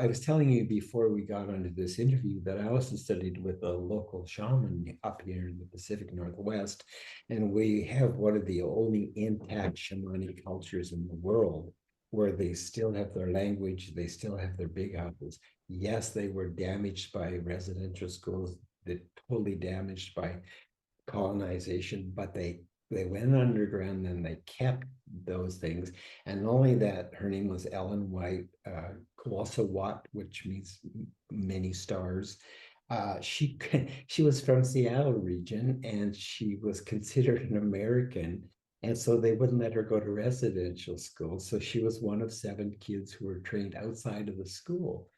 I was telling you before we got onto this interview that I also studied with a local shaman up here in the Pacific Northwest, and we have one of the only intact shamanic cultures in the world where they still have their language, they still have their big houses. Yes, they were damaged by residential schools, they're totally damaged by colonization, but they went underground and they kept those things. And not only that, her name was Ellen White, Watt, which means many stars. She she was from Seattle region, and she was considered an American, and so they wouldn't let her go to residential school. So she was one of 7 kids who were trained outside of the school,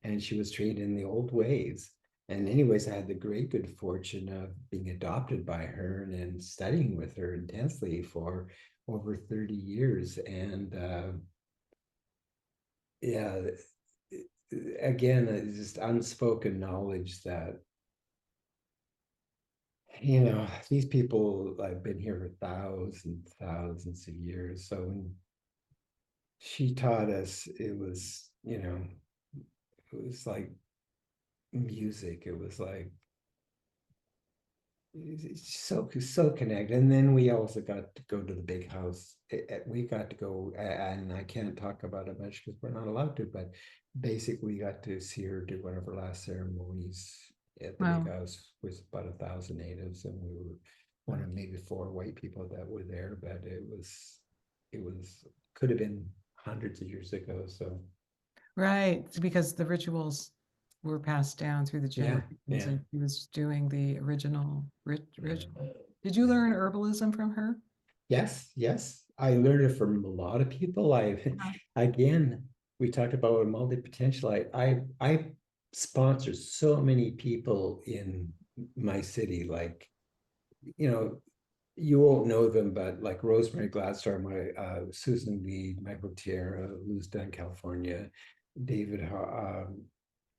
and she was trained in the old ways. And anyways, I had the great good fortune of being adopted by her and studying with her intensely for over 30 years. And yeah, again, it's just unspoken knowledge that, these people have been here for thousands of years. So when she taught us, it was like music. It was like it's so connected. And then we also got to go to the big house. We got to go, and I can't talk about it much because we're not allowed to, but basically we got to see her do one of her last ceremonies at the big Wow. house with about 1,000 natives, and we were one of maybe 4 white people that were there, but it was could have been hundreds of years ago. So Right, because the rituals were passed down through the yeah, generations, yeah, and she was doing the original yeah. ritual. Did you learn herbalism from her? Yes, yes. I learned it from a lot of people. Again, we talked about multi-potential. I sponsor so many people in my city. Like, you know, you won't know them, but like Rosemary Gladstar, Susan Weed, Michael Tierra, who's done California, David,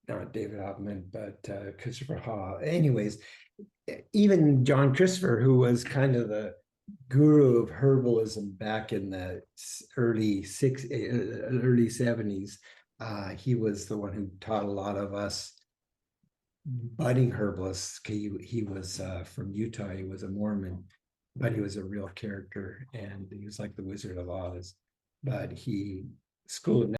not David Hoffman, but Christopher Haw. Anyways, even John Christopher, who was kind of the guru of herbalism back in the early 70s. He was the one who taught a lot of us budding herbalists. He was from Utah. He was a Mormon, but he was a real character, and he was like the Wizard of Oz. But he schooled